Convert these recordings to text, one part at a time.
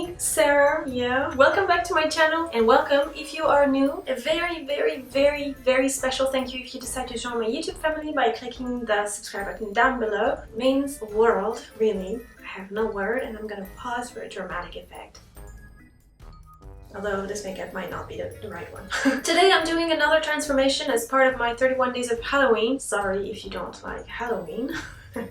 me, Sarah. Yeah. Welcome back to my channel, and welcome if you are new. A very special thank you if you decide to join my YouTube family by clicking the subscribe button down below. It means the world, really. I have no word, and I'm gonna pause for a dramatic effect. Although this makeup might not be the right one. Today I'm doing another transformation as part of my 31 days of Halloween. Sorry if you don't like Halloween.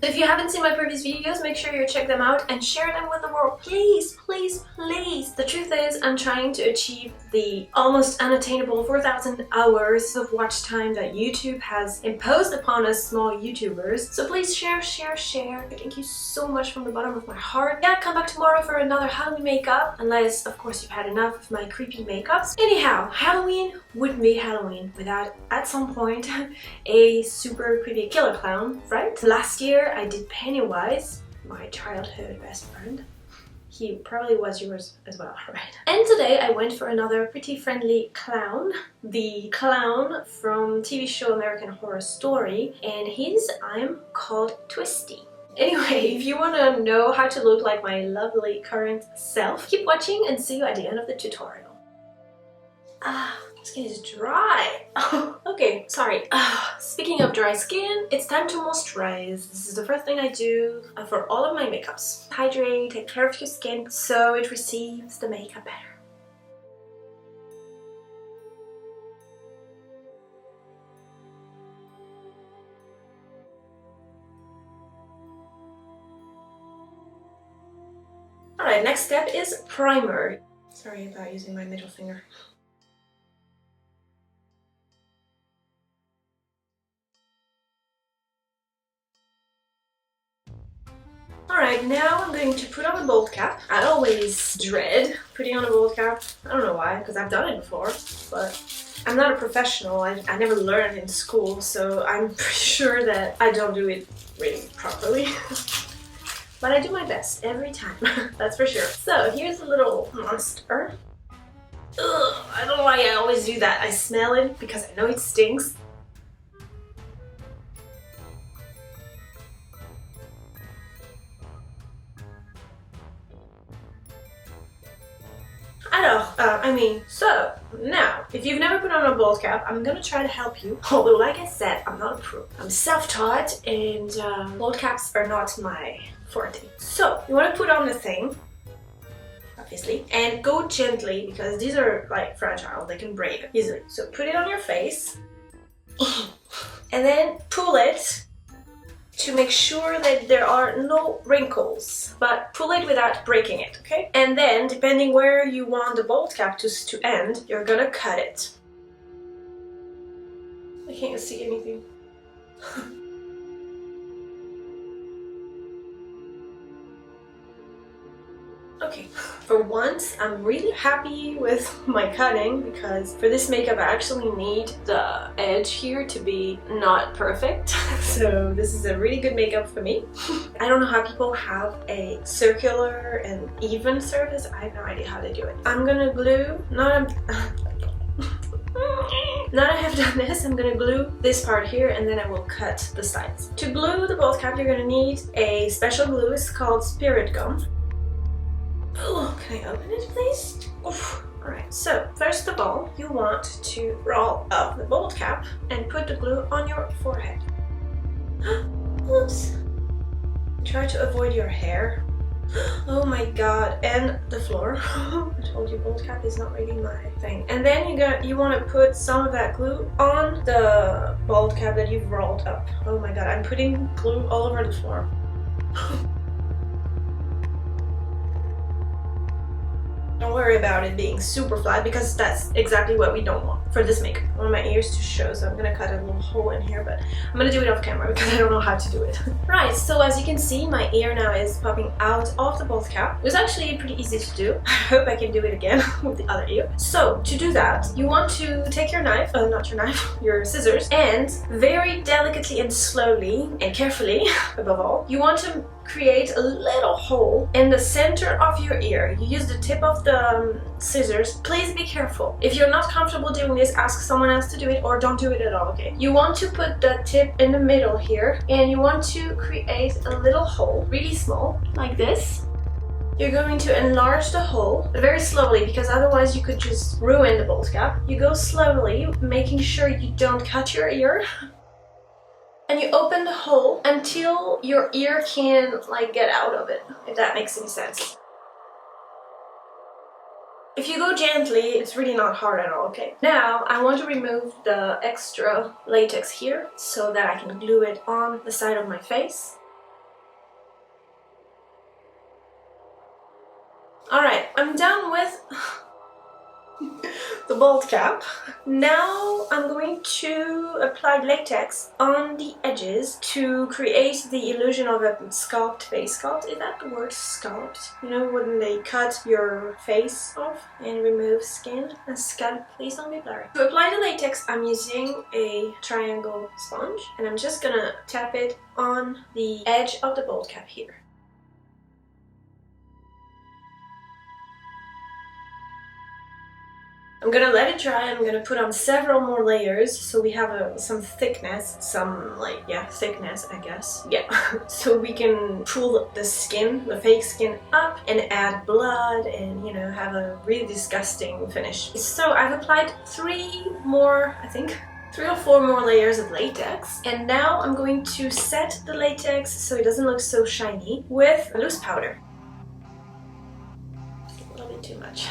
If you haven't seen my previous videos, make sure you check them out and share them with the world. Please, please, please. The truth is, I'm trying to achieve the almost unattainable 4,000 hours of watch time that YouTube has imposed upon us small YouTubers. So please share, share, share. Thank you so much from the bottom of my heart. Yeah, come back tomorrow for another Halloween makeup. Unless, of course, you've had enough of my creepy makeups. Anyhow, Halloween wouldn't be Halloween without, at some point, a super creepy killer clown, right? Last year, I did Pennywise, my childhood best friend. He probably was yours as well, right? And today I went for another pretty friendly clown. The clown from TV show American Horror Story, and I'm called Twisty. Anyway, if you want to know how to look like my lovely current self, keep watching and see you at the end of the tutorial. Skin is dry. Okay, sorry. Speaking of dry skin, it's time to moisturize. This is the first thing I do for all of my makeups. Hydrate, take care of your skin so it receives the makeup better. Alright, next step is primer. Sorry about using my middle finger. Alright, now I'm going to put on a bold cap. I always dread putting on a bold cap. I don't know why, because I've done it before, but I'm not a professional. I never learned in school, so I'm pretty sure that I don't do it really properly. But I do my best every time, that's for sure. So here's a little monster. Ugh, I don't know why I always do that. I smell it because I know it stinks. So now, if you've never put on a bold cap, I'm gonna try to help you. Although, like I said, I'm not a pro. I'm self-taught, and bold caps are not my forte. So, you want to put on the thing, obviously, and go gently because these are like fragile, they can break easily. So put it on your face, and then pull it to make sure that there are no wrinkles, but pull it without breaking it, okay? And then, depending where you want the bold cap to end, you're gonna cut it. I can't see anything. Okay, for once I'm really happy with my cutting because for this makeup I actually need the edge here to be not perfect. So this is a really good makeup for me. I don't know how people have a circular and even surface. I have no idea how they do it. I'm gonna glue, now I have done this, I'm gonna glue this part here and then I will cut the sides. To glue the bold cap you're gonna need a special glue. It's called Spirit Gum. Oh, can I open it, please? Alright, so first of all, you want to roll up the bold cap and put the glue on your forehead. Oops. Try to avoid your hair. Oh my god, and the floor. I told you bold cap is not really my thing. And then you want to put some of that glue on the bold cap that you've rolled up. Oh my god, I'm putting glue all over the floor. Don't worry about it being super flat because that's exactly what we don't want for this makeup. I want my ears to show, so I'm gonna cut a little hole in here, but I'm gonna do it off camera because I don't know how to do it. Right, so as you can see, my ear now is popping out of the bold cap. It was actually pretty easy to do. I hope I can do it again with the other ear. So to do that, you want to take your knife, not your knife, your scissors, and very delicately and slowly and carefully, above all, you want to create a little hole in the center of your ear. You use the tip of the scissors. Please be careful. If you're not comfortable doing this, ask someone else to do it or don't do it at all, okay? You want to put the tip in the middle here and you want to create a little hole, really small, like this. You're going to enlarge the hole, but very slowly, because otherwise you could just ruin the bolt cap. You go slowly, making sure you don't cut your ear. And you open the hole until your ear can like get out of it, if that makes any sense. If you go gently, it's really not hard at all, okay? Now, I want to remove the extra latex here so that I can glue it on the side of my face. Alright, I'm done with the bolt cap. Now I'm going to apply latex on the edges to create the illusion of a sculpt face. Sculpt, is that the word, sculpt? You know, when they cut your face off and remove skin? A scalp, please don't be blurry. To apply the latex, I'm using a triangle sponge and I'm just gonna tap it on the edge of the bolt cap here. I'm gonna let it dry. I'm gonna put on several more layers so we have some thickness, thickness, I guess. Yeah, so we can pull the skin, the fake skin up and add blood and, you know, have a really disgusting finish. So I've applied 3 or 4 more layers of latex, and now I'm going to set the latex so it doesn't look so shiny with loose powder. A little bit too much.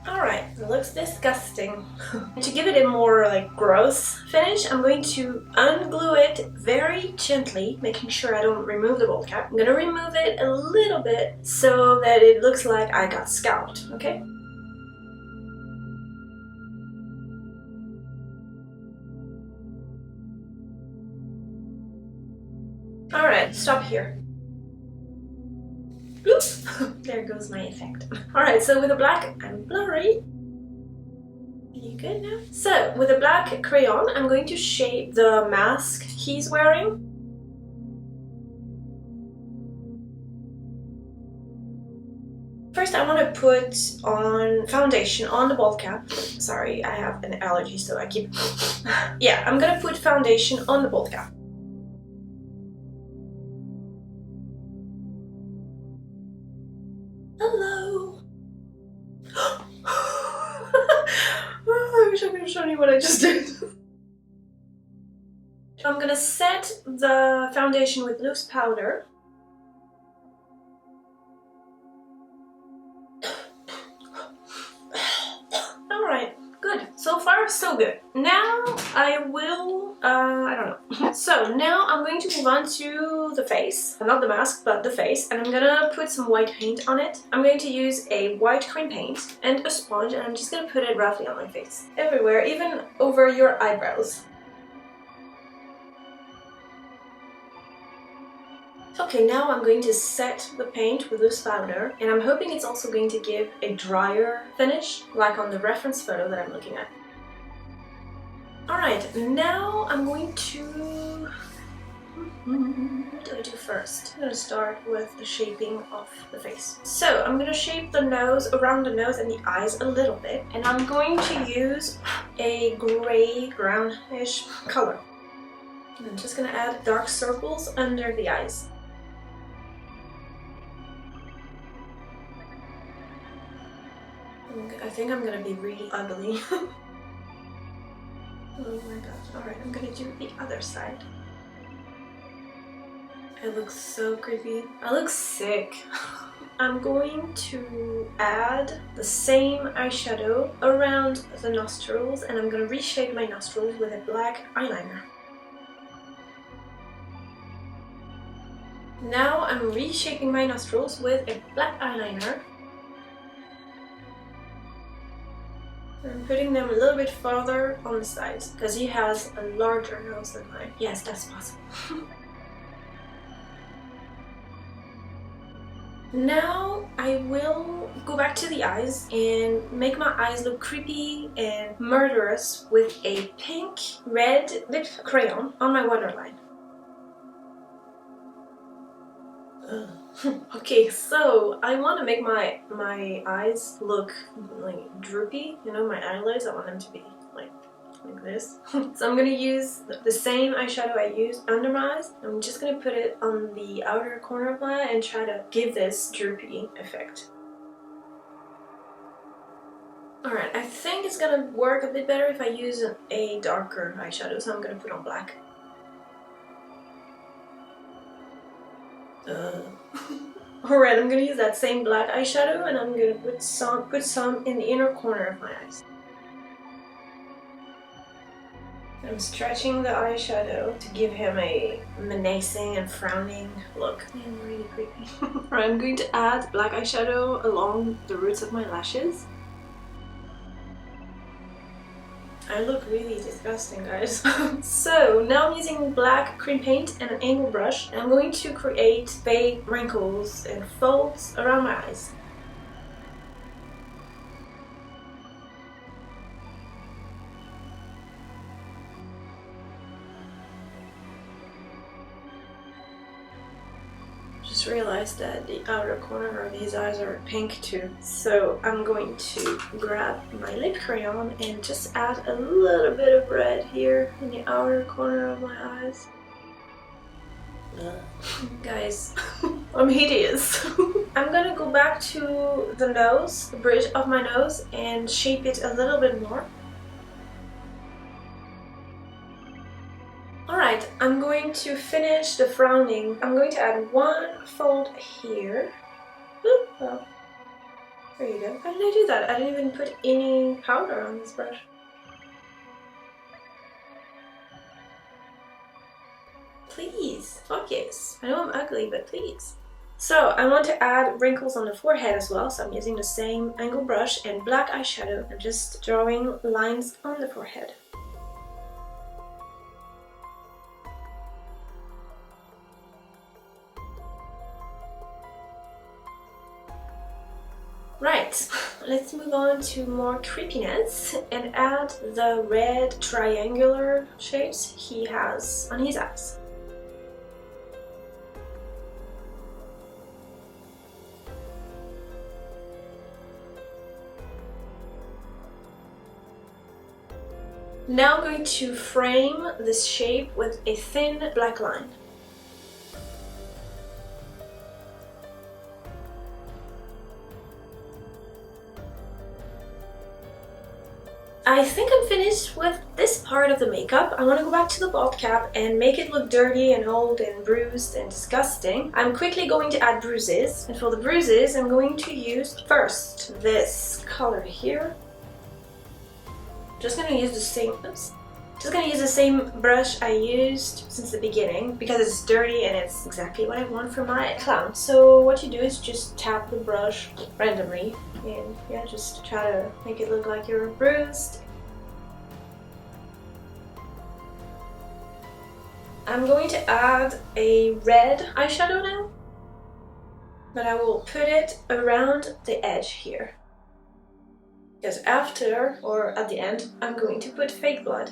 Alright, it looks disgusting. To give it a more like gross finish, I'm going to unglue it very gently, making sure I don't remove the bolt cap. I'm gonna remove it a little bit so that it looks like I got scalped, okay? Alright, stop here. Oops! There goes my effect. Alright, so with the black, I'm blurry. Are you good now? So, with a black crayon, I'm going to shape the mask he's wearing. First, I want to put on foundation on the bolt cap. Sorry, I have an allergy, so I keep... Yeah, I'm gonna put foundation on the bolt cap. Hello! I wish I could have shown you what I just did. I'm gonna set the foundation with loose powder. Alright, good. So far, so good. Now I will, I don't know. So now I'm going to move on to the face. Not the mask, but the face. And I'm gonna put some white paint on it. I'm going to use a white cream paint and a sponge, and I'm just gonna put it roughly on my face. Everywhere, even over your eyebrows. Okay, now I'm going to set the paint with loose powder, and I'm hoping it's also going to give a drier finish, like on the reference photo that I'm looking at. Alright, now I'm going to... What do I do first? I'm going to start with the shaping of the face. So, I'm going to shape the nose, around the nose and the eyes a little bit, and I'm going to use a gray, brownish color. And I'm just going to add dark circles under the eyes. I think I'm gonna be really ugly. Oh my god. Alright, I'm gonna do the other side. I look so creepy. I look sick. I'm going to add the same eyeshadow around the nostrils, and I'm gonna reshape my nostrils with a black eyeliner. Now I'm reshaping my nostrils with a black eyeliner. I'm putting them a little bit farther on the sides, because he has a larger nose than mine. Yes, that's possible. Now I will go back to the eyes and make my eyes look creepy and murderous with a pink red lip crayon on my waterline. Okay, so I want to make my eyes look like droopy. You know, my eyelids, I want them to be like like this. So I'm gonna use the same eyeshadow I used under my eyes. I'm just gonna put it on the outer corner of my eye and try to give this droopy effect. Alright, I think it's gonna work a bit better if I use a darker eyeshadow, so I'm gonna put on black. Alright, I'm gonna use that same black eyeshadow and I'm gonna put some in the inner corner of my eyes. I'm stretching the eyeshadow to give him a menacing and frowning look. And really creepy. Alright, I'm going to add black eyeshadow along the roots of my lashes. I look really disgusting, guys. So now I'm using black cream paint and an angle brush, and I'm going to create fake wrinkles and folds around my eyes. Just realized that the outer corner of his eyes are pink too. So I'm going to grab my lip crayon and just add a little bit of red here in the outer corner of my eyes. Guys, I'm hideous. I'm gonna go back to the nose, the bridge of my nose, and shape it a little bit more. Alright, I'm going to finish the frowning. I'm going to add one fold here. Ooh, well, there you go. How did I do that? I didn't even put any powder on this brush. Please, focus. I know I'm ugly, but please. So I want to add wrinkles on the forehead as well, so I'm using the same angle brush and black eyeshadow. I'm just drawing lines on the forehead. Right, let's move on to more creepiness and add the red triangular shapes he has on his eyes. Now I'm going to frame this shape with a thin black line. I think I'm finished with this part of the makeup. I want to go back to the bald cap and make it look dirty and old and bruised and disgusting. I'm quickly going to add bruises, and for the bruises I'm going to use first this color here. Just gonna use the same brush I used since the beginning because it's dirty and it's exactly what I want for my clown. So what you do is just tap the brush randomly and yeah, just try to make it look like you're bruised. I'm going to add a red eyeshadow now, but I will put it around the edge here. Because after, or at the end, I'm going to put fake blood.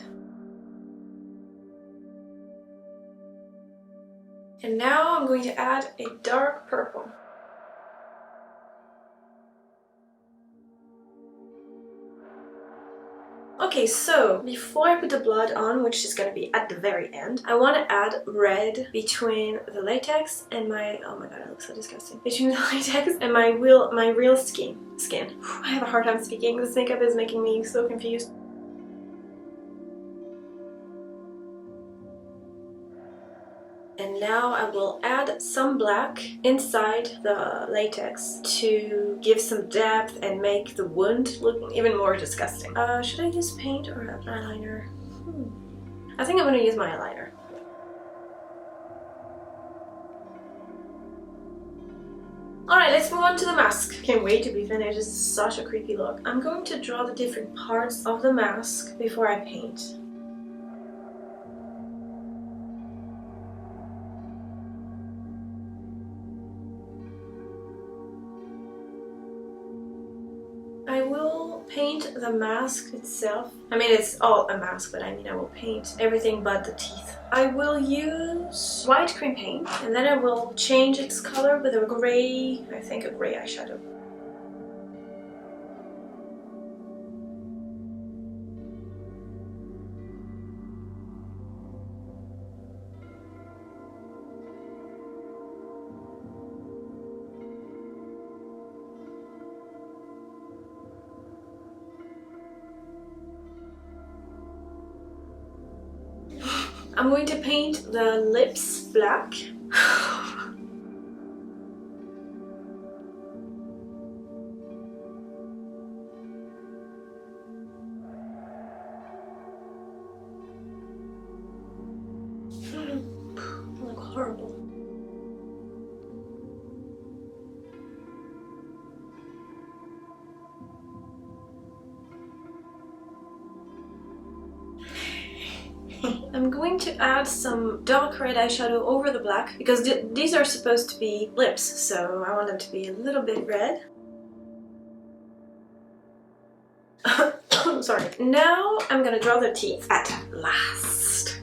And now I'm going to add a dark purple. Okay, so before I put the blood on, which is going to be at the very end, I want to add red between the latex and my, oh my god, it looks so disgusting, between the latex and my real skin. I have a hard time speaking. This makeup is making me so confused. And now I will add some black inside the latex to give some depth and make the wound look even more disgusting. Should I use paint or an eyeliner? I think I'm going to use my eyeliner. Alright, let's move on to the mask. Can't wait to be finished. This is such a creepy look. I'm going to draw the different parts of the mask before I paint. I will paint the mask itself. I mean, it's all a mask, but I mean I will paint everything but the teeth. I will use white cream paint, and then I will change its color with a gray, I think a gray eyeshadow. I'm going to paint the lips black. Look horrible. I'm going to add some dark red eyeshadow over the black because these are supposed to be lips, so I want them to be a little bit red. Sorry. Now I'm gonna draw the teeth at last.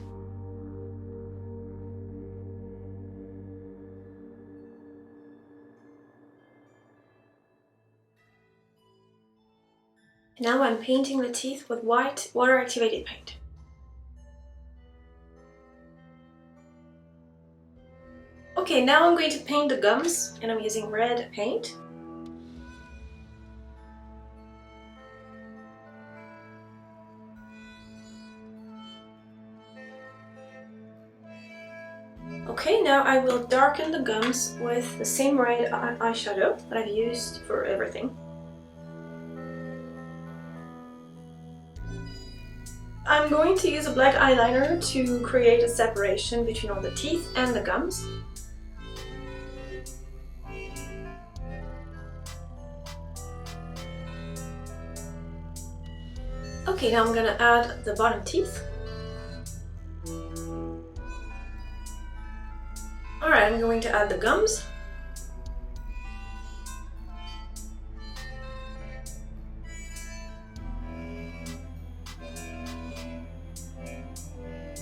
Now I'm painting the teeth with white water-activated paint. Okay, now I'm going to paint the gums, and I'm using red paint. Okay, now I will darken the gums with the same red eyeshadow that I've used for everything. I'm going to use a black eyeliner to create a separation between all the teeth and the gums. Okay, now I'm gonna add the bottom teeth. Alright, I'm going to add the gums.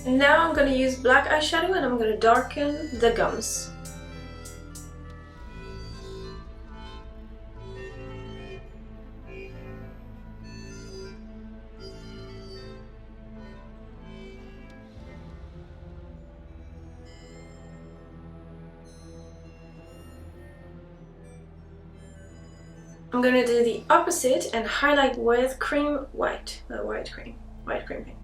And now I'm going to use black eyeshadow and I'm going to darken the gums. I'm going to do the opposite and highlight with cream white, white cream paint.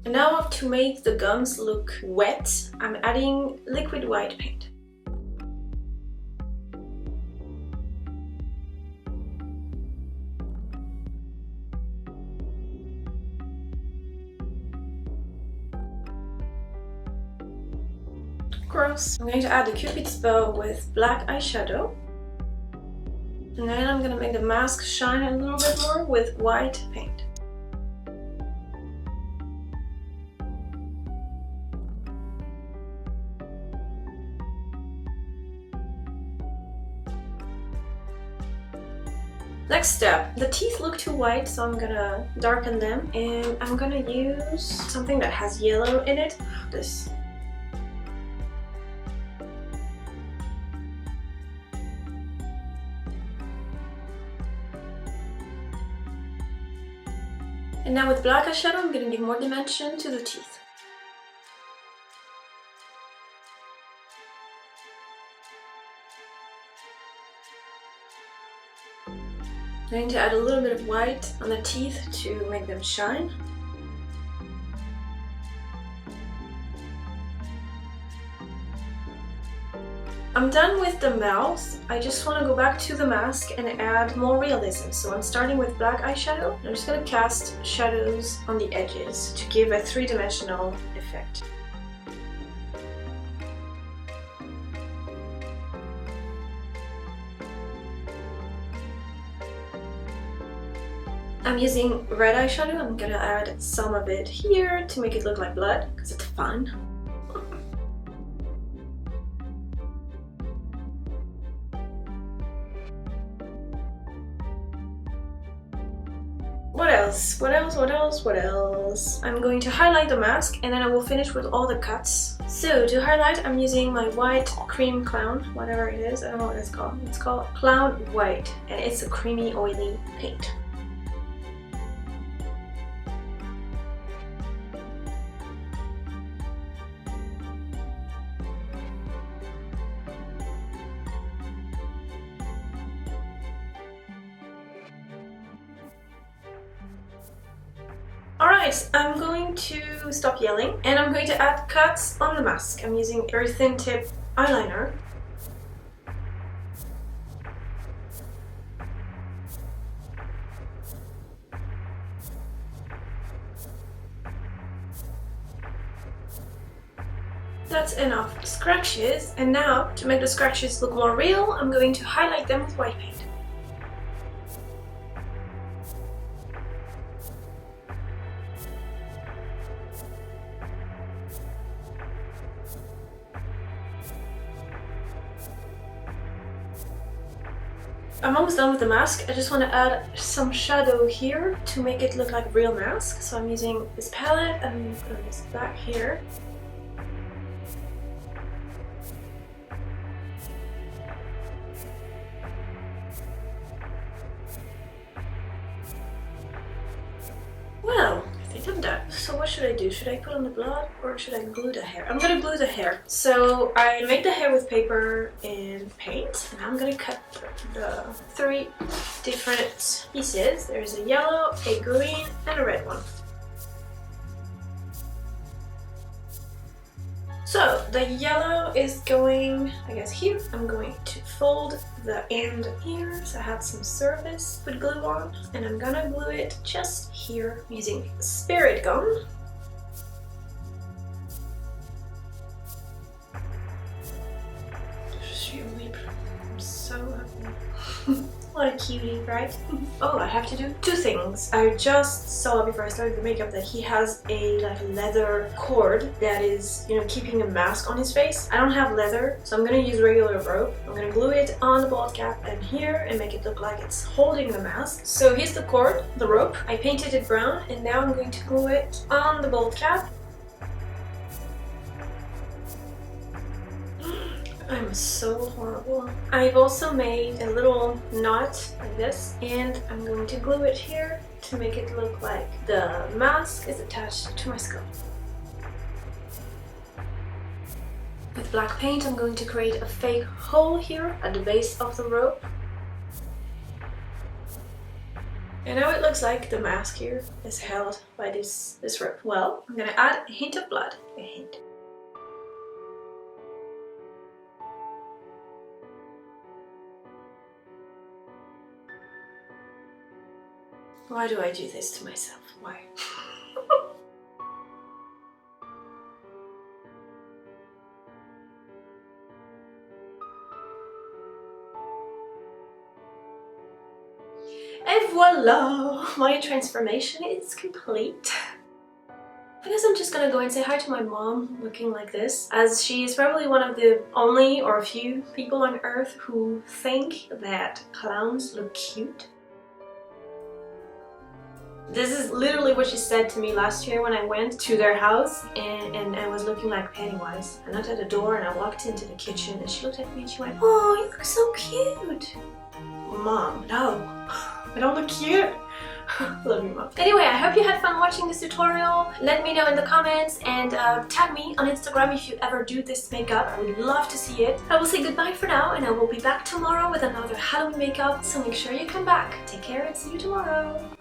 And now to make the gums look wet, I'm adding liquid white paint. Gross. I'm going to add the Cupid's bow with black eyeshadow. And then I'm going to make the mask shine a little bit more with white paint. Next step, the teeth look too white, so I'm gonna darken them, and I'm gonna use something that has yellow in it. This. And now with black eyeshadow, I'm gonna give more dimension to the teeth. I'm going to add a little bit of white on the teeth to make them shine. I'm done with the mouth. I just want to go back to the mask and add more realism. So I'm starting with black eyeshadow. I'm just going to cast shadows on the edges to give a three-dimensional effect. I'm using red eyeshadow. I'm gonna add some of it here to make it look like blood, because it's fun. What else? What else? What else? What else? I'm going to highlight the mask and then I will finish with all the cuts. So to highlight, I'm using my white cream clown, whatever it is. I don't know what it's called. It's called Clown White, and it's a creamy, oily paint. Right, I'm going to stop yelling and I'm going to add cuts on the mask. I'm using very thin tip eyeliner. That's enough scratches, and now to make the scratches look more real, I'm going to highlight them with white paint. I'm almost done with the mask. I just want to add some shadow here to make it look like a real mask. So I'm using this palette and this back here. Well, I think I'm done. So what should I do? Should I put on the blood or should I glue the hair? I'm gonna glue the hair. So I made the hair with paper and paint, and I'm gonna cut the 3 different pieces. There's a yellow, a green, and a red one. So the yellow is going, I guess, here. I'm going to fold the end here, so I have some surface with glue on, and I'm gonna glue it just here using spirit gum. I'm so happy. What a cutie, right? Oh, I have to do 2 things. I just saw before I started the makeup that he has a leather cord that is, you know, keeping a mask on his face. I don't have leather, so I'm gonna use regular rope. I'm gonna glue it on the bald cap and here and make it look like it's holding the mask. So here's the cord, the rope. I painted it brown and now I'm going to glue it on the bald cap. I'm so horrible. I've also made a little knot like this and I'm going to glue it here to make it look like the mask is attached to my scalp. With black paint I'm going to create a fake hole here at the base of the rope. And now it looks like the mask here is held by this rope. Well, I'm gonna add a hint of blood. A hint. Why do I do this to myself? Why? Et voila! My transformation is complete. I guess I'm just gonna go and say hi to my mom looking like this, as she is probably one of the only or a few people on earth who think that clowns look cute. This is literally what she said to me last year when I went to their house and I was looking like Pennywise. I knocked at the door and I walked into the kitchen and she looked at me and she went, "Oh, you look so cute." Mom, no, I don't look cute. Love you, Mom. Anyway, I hope you had fun watching this tutorial. Let me know in the comments and tag me on Instagram if you ever do this makeup. I would love to see it. I will say goodbye for now and I will be back tomorrow with another Halloween makeup, so make sure you come back. Take care and see you tomorrow.